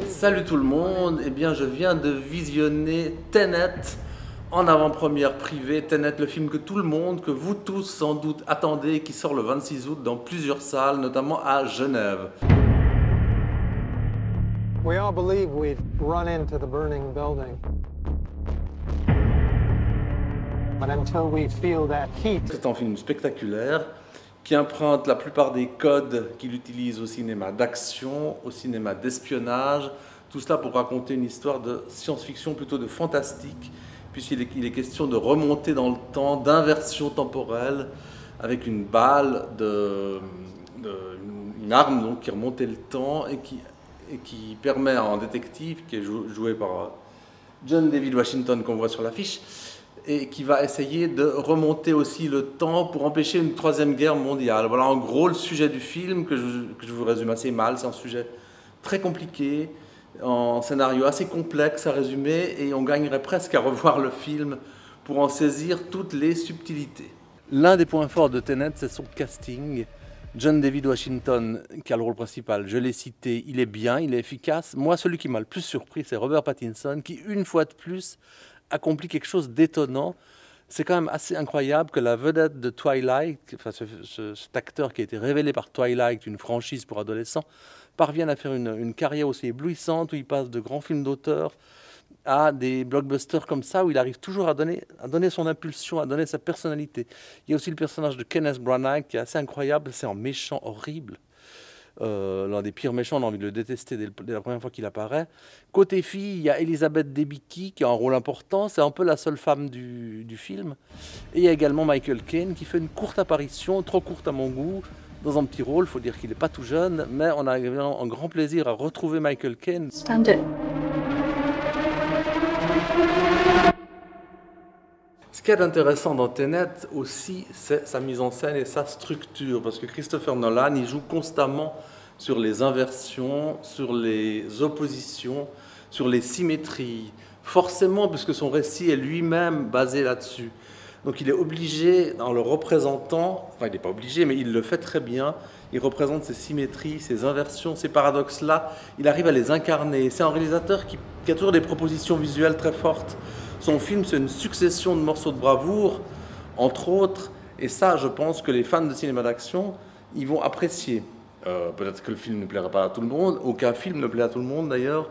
Salut tout le monde, eh bien je viens de visionner Tenet en avant-première privée. Tenet, le film que tout le monde, que vous tous sans doute attendez, qui sort le 26 août dans plusieurs salles, notamment à Genève. We all believe we'd run into the burning building. But until we feel that heat. C'est un film spectaculaire qui emprunte la plupart des codes qu'il utilise au cinéma d'action, au cinéma d'espionnage, tout cela pour raconter une histoire de science-fiction, plutôt de fantastique, puisqu'il est question de remonter dans le temps, d'inversion temporelle, avec une balle, une arme donc, qui remontait le temps et qui permet à un détective, qui est joué par John David Washington qu'on voit sur l'affiche, et qui va essayer de remonter aussi le temps pour empêcher une troisième guerre mondiale. Voilà en gros le sujet du film que je vous résume assez mal. C'est un sujet très compliqué, un scénario assez complexe à résumer, et on gagnerait presque à revoir le film pour en saisir toutes les subtilités. L'un des points forts de Tenet, c'est son casting. John David Washington, qui a le rôle principal, je l'ai cité, il est bien, il est efficace. Moi, celui qui m'a le plus surpris, c'est Robert Pattinson, qui, une fois de plus, accomplit quelque chose d'étonnant. C'est quand même assez incroyable que la vedette de Twilight, enfin cet acteur qui a été révélé par Twilight, une franchise pour adolescents, parvienne à faire une carrière aussi éblouissante, où il passe de grands films d'auteur à des blockbusters comme ça, où il arrive toujours à donner son impulsion, à donner sa personnalité. Il y a aussi le personnage de Kenneth Branagh qui est assez incroyable, c'est un méchant horrible. L'un des pires méchants, on a envie de le détester dès la première fois qu'il apparaît. Côté fille, il y a Elizabeth Debicki qui a un rôle important, c'est un peu la seule femme du film. Et il y a également Michael Caine qui fait une courte apparition, trop courte à mon goût, dans un petit rôle. Il faut dire qu'il n'est pas tout jeune, mais on a évidemment un grand plaisir à retrouver Michael Caine. Stand it. Ce qui est intéressant dans Tenet aussi, c'est sa mise en scène et sa structure, parce que Christopher Nolan, il joue constamment sur les inversions, sur les oppositions, sur les symétries, forcément, puisque son récit est lui-même basé là-dessus. Donc il est obligé, en le représentant, enfin il n'est pas obligé, mais il le fait très bien, il représente ces symétries, ces inversions, ces paradoxes-là, il arrive à les incarner. C'est un réalisateur qui a toujours des propositions visuelles très fortes. Son film, c'est une succession de morceaux de bravoure, entre autres, et ça, je pense que les fans de cinéma d'action, ils vont apprécier. Peut-être que le film ne plaira pas à tout le monde, aucun film ne plaît à tout le monde d'ailleurs,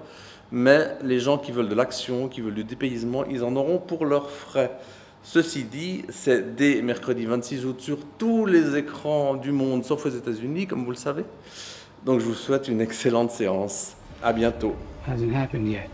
mais les gens qui veulent de l'action, qui veulent du dépaysement, ils en auront pour leurs frais. Ceci dit, c'est dès mercredi 26 août sur tous les écrans du monde, sauf aux États-Unis, comme vous le savez. Donc je vous souhaite une excellente séance. À bientôt. Hasn't happened yet.